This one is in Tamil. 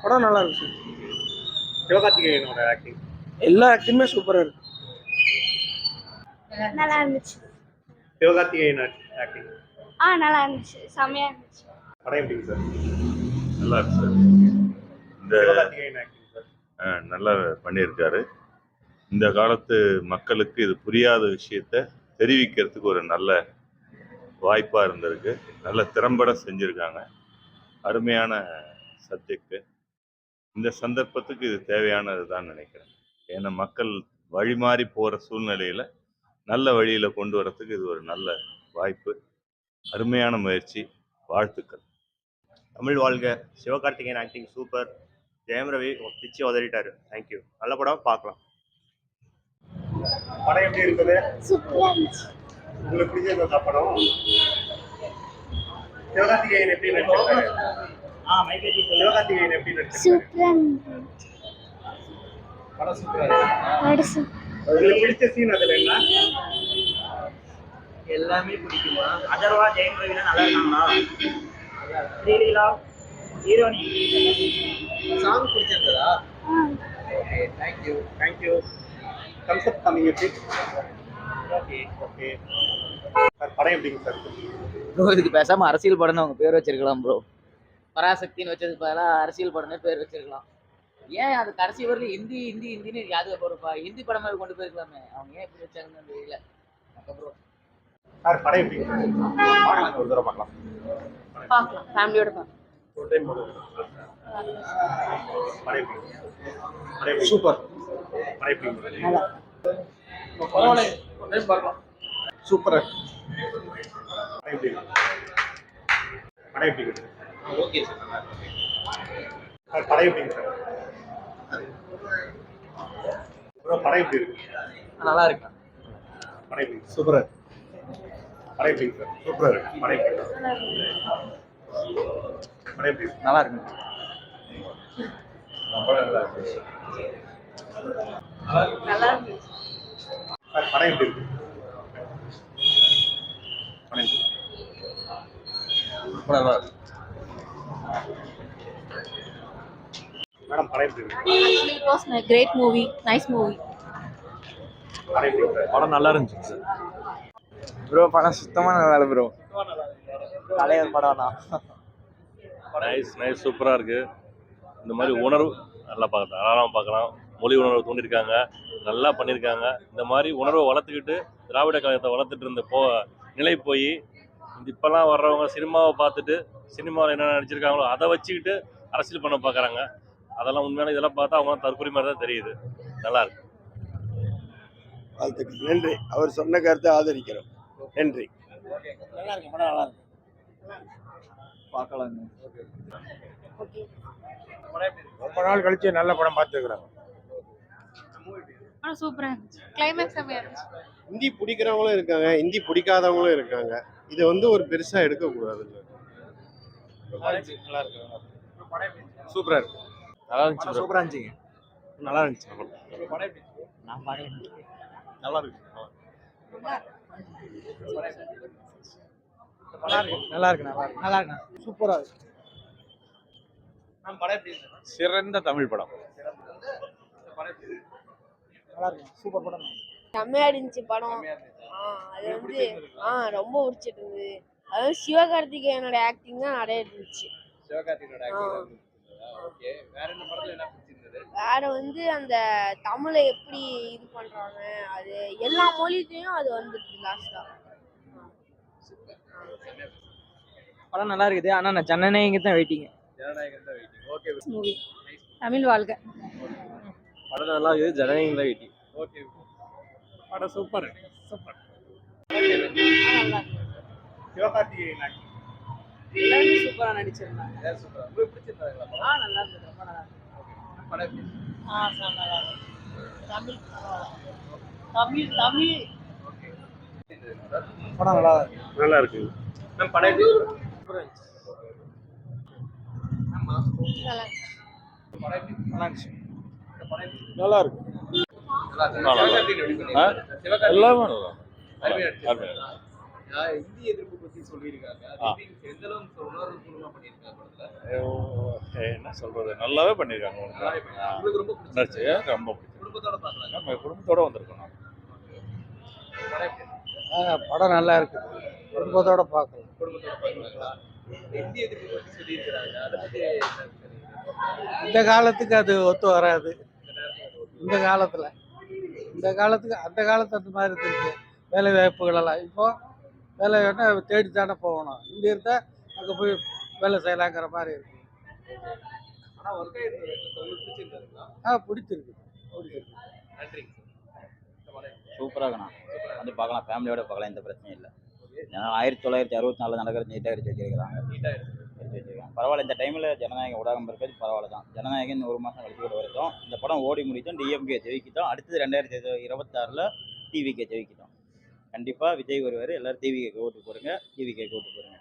படம் நல்லா இருக்கு சார். சிவகார்த்திகேயனோட ஆக்டிங். எல்லா ஆக்டிங்குமே சூப்பராக இருக்கு. நல்லா இருந்துச்சு. சிவகார்த்திகேயன் ஆக்டிங். நல்லா இருந்துச்சு. செம்மையா இருந்துச்சு. படம் எப்படிங்க சார்? நல்லா இருக்கு சார். இந்த சிவகார்த்திகேயன் ஆக்டிங் சார் நல்லா பண்ணியிருக்காரு. இந்த காலத்து மக்களுக்கு இது புரியாத விஷயத்த தெரிவிக்கிறதுக்கு ஒரு நல்ல வாய்ப்பாக இருந்திருக்கு. நல்ல திறம்பட செஞ்சுருக்காங்க. அருமையான சப்ஜெக்டு. இந்த சந்தர்ப்பத்துக்கு இது தேவையானது தான் நினைக்கிறேன். ஏன்னா மக்கள் வழிமாறி போகிற சூழ்நிலையில் நல்ல வழியில் கொண்டு வரத்துக்கு இது ஒரு நல்ல வாய்ப்பு. அருமையான முயற்சி. வாழ்த்துக்கள். தமிழ் வாழ்க. Sivakarthikeyan acting super. ஜெயம் ரவி பிச்சு உதறிட்டாரு. தேங்க்யூ. நல்ல படம், பார்க்கலாம். படம் எப்படி இருக்குது? சூப்பரா இருந்துச்சு. உங்களுக்கு பிடிச்சிருந்தா படம்? சிவகார்த்திகேயன் எப்படி நடிச்சிருக்காரு? சிவகார்த்திகேயன் எப்படி நடிச்சிருக்காரு? சூப்பரா இருந்துச்சு. படம் சூப்பரா இருக்கு. படம் உங்களுக்கு பிடிச்ச சீன் அதுல என்ன? எல்லாமே பிடிக்குமா? அதர்வா ஜெயம் ரவிலாம் நல்லா இருக்காங்களா? ஸ்ரீலீலா ஹீரோனி சாங் பிடிச்சிருந்ததா? Okay, thank you. Thank you. Concept coming எப்படி? Okay okay sir. படம் எப்படிங்க சார்? ப்ரோ இதுக்கு பேசாமல் அரசியல் படம்னு அவங்க பேர் வச்சிருக்கலாம் ப்ரோ. பராசக்தின்னு வச்சதுக்கு பதிலாக அரசியல் படம்னே பேர் வச்சிருக்கலாம். ஏன் அது கடைசி வரலையும் ஹிந்தி ஹிந்தி ஹிந்தின்னு யாரு ஒரு ஹிந்தி படமாக கொண்டு போயிருக்கலாமே. அவங்க ஏன் இப்படி வச்சாங்கன்னு தெரியல ப்ரோ. சார் படம் எப்படிங்க சார்? ஒரு தடவை பார்க்கலாம். ஃபேமிலியோட பார்க்கலாம். ஒரு டைம் போடுங்க. படம் எப்படிங்க? படம் எப்படி? சூப்பர். படம் எப்படிங்க? பரவாயில்ல, ஒரு டைம் பார்க்கலாம். சூப்பராக இருக்கு. படம் எப்படிங்க? படம் எப்படிங்க? ஓகே சார், நல்லா இருக்கு. சார் படம் எப்படிங்க சார்? ப்ரோ படம் எப்படி இருக்கு? நல்லா இருக்கு. படம் எப்படி? சூப்பராக இருக்கு. படம் எப்படிங்க சார்? சூப்பராக இருக்கு. படம் எப்படி? படம் எப்படி? நல்லா இருக்கு. நல்லா இருந்துச்சு. சார் படம் எப்படி இருக்கு? படம் எப்படி? நல்லா இருக்கு. மேடம் படம் எப்படி இருக்கு? Actually, it was a great movie. Nice movie. படம் எப்படி இருக்கு? படம் நல்லா இருந்துச்சு சார். ப்ரோ படம் சுத்தமாக நல்லா இல்லை ப்ரோ. தலைவர் படம் தான். நைஸ் சூப்பராக இருக்குது. இந்த மாதிரி உணர்வு நல்லா பார்க்கலாம், தாராளமாக பார்க்கலாம். மொழி உணர்வு தூண்டியிருக்காங்க, நல்லா பண்ணியிருக்காங்க. இந்த மாதிரி உணர்வை வளர்த்துக்கிட்டு திராவிட கழகத்தை வளர்த்துட்டு இருந்த நிலை போய் இப்போல்லாம் வர்றவங்க சினிமாவை பார்த்துட்டு சினிமாவில் என்ன நடிச்சிருக்காங்களோ அதை வச்சுக்கிட்டு அரசியல் பண்ண பார்க்குறாங்க. அதெல்லாம் உண்மையான இதெல்லாம் பார்த்தா அவங்களாம் தற்கொலை மாதிரி தான் தெரியுது. நல்லா இருக்கு. வாழ்த்துக்கள். நன்றி. அவர் சொன்ன கருத்தை ஆதரிக்கிறோம். நன்றி. நல்லா இருக்கு. படம் நல்லா இருக்கு. பார்க்கலாங்க. ரொம்ப நாள் கழிச்சு நல்ல படம் பார்த்துருக்குறாங்க. சூப்பரா இருந்துச்சு. கிளைமேக்ஸ் செம்மையா இருந்துச்சு. ஹிந்தி பிடிக்கிறவங்களும் இருக்காங்க, ஹிந்தி பிடிக்காதவங்களும் இருக்காங்க. இதை வந்து ஒரு பெருசா எடுக்கக்கூடாது. சூப்பராக இருக்கு. நல்லா இருந்துச்சு. சூப்பராக இருந்துச்சுங்க. நல்லா இருந்துச்சு. நான் பார்க்கல. நல்லா இருக்கு. நல்லா இருக்கு. நல்லா இருக்கு. சூப்பராக இருக்கு. படம் எப்படி இருக்கு? சிறந்த தமிழ் படம். நல்லா இருக்கு. சூப்பர் படம். செம்மையா இருந்துச்சு படம். அது வந்து ரொம்ப பிடிச்சிட்டு இருந்தது. அதாவது சிவகார்த்திகேயனோட ஆக்டிங் தான் நிறைய இருந்துச்சு. சிவகார்த்திகேயனோட ஆக்டிங். ஓகே, வேற என்ன படத்துல என்ன பிடிச்சிருந்தது? வேற வந்து அந்த தமிழை எப்படி இது பண்றாங்க, அது எல்லா மொழியிலையும் அது வந்துட்டு லாஸ்டா. படம் நல்லா இருக்குது. ஆனால் நான் ஜனநாயக தான் வெயிட்டிங்க. ஜனநாயகன் தான் வெயிட்டிங். ஓகே. மூவி தமிழ் வாழ்க. படம் நல்லா இருக்குது. ஜனநாயகம் தான் வெயிட்டிங். ஓகே. படம் சூப்பர். சூப்பர். சிவகார்த்திகேயன் ஆக்டிங். எல்லாருமே சூப்பராக நடிச்சிருந்தாங்க. வேற சூப்பரா. உங்களுக்கு பிடிச்சிருந்தா படம்? நல்லா இருந்தது. ரொம்ப நல்லா இருந்தது. படம் எப்படி? நல்லா இருக்கு. தமிழ் படம் நல்லா இருக்கு. நல்லா இருக்கு. மேம் படம் எப்படி இருக்கு? நல்லா படம் எப்படி? நல்லா இருந்துச்சு. படம் எப்படி? நல்லா இருக்கு. நல்லா இருக்கு. சிவகார்த்திகேயன் எப்படி பண்ணிருக்காரு? சிவகார்த்திகேயன் எல்லாமே நல்லா அருமையா நடிச்சிருக்காரு. இந்தி எதிர்ப்பு பத்தி சொல்லியிருக்காங்க. அது எப்படி எந்த அளவுக்கு உணர்வுபூர்வமா பண்ணியிருக்காங்க படத்துல? என்ன சொல்றது, நல்லாவே பண்ணியிருக்காங்க. உங்களுக்கு ரொம்ப பிடிச்சிருக்கு. ரொம்ப பிடிக்கும். குடும்பத்தோட பார்க்கலாம். நம்ம குடும்பத்தோட வந்திருக்கோம். படம் எப்படி இருக்கு? படம் நல்லா இருக்கு, குடும்பத்தோட பார்க்கலாம். குடும்பத்தோட பார்க்கலாம். இந்தி எதிர்ப்பு பத்தி சொல்லியிருக்காங்க. அதை பத்தி என்ன நினைக்கிறீங்க? இந்த காலத்துக்கு அது ஒத்து வராது. இந்த காலத்துல இந்த காலத்துக்கு அந்த காலத்து அந்த மாதிரி இருக்கு வேலை வாய்ப்புகள் எல்லாம். இப்போ வேலை வேணா தேடி தானே போகணும். இங்க இருந்தா அங்க போய் வேலை செய்யலாங்கிற மாதிரி இருக்கு. ஆனா ஒர்க் ஆயிருந்தது உங்களுக்கு பிடிச்சிருந்ததுங்களா? பிடிச்சிருக்கு. நன்றி. சூப்பராக இருக்கணும், வந்து பார்க்கலாம், ஃபேமிலியோட பார்க்கலாம், எந்த பிரச்சனையும் இல்லை. ஏன்னா 1964 நடக்கிறது நீட்டாக எடுத்து வச்சிருக்கிறாங்க. நீட்டா இருக்கு. எடுத்து வச்சிருக்காங்க, பரவாயில்ல. இந்த டைமில் ஜனநாயகம் ஊடகம் இருக்கிறது பரவாயில்ல தான். ஜனநாயகம் 1 மாதம் கழிச்சு கூட வரட்டும். இந்த படம் ஓடி முடித்தோம், டிஎம்கே ஜெயிக்கிட்டோம். அடுத்தது 2026 டிவிகே ஜெயிக்கிட்டோம். கண்டிப்பாக விஜய் வருவார். எல்லோரும் டிவிகேக்கு ஓட்டு போடுங்க, டிவிகேக்கு ஓட்டு போடுங்க.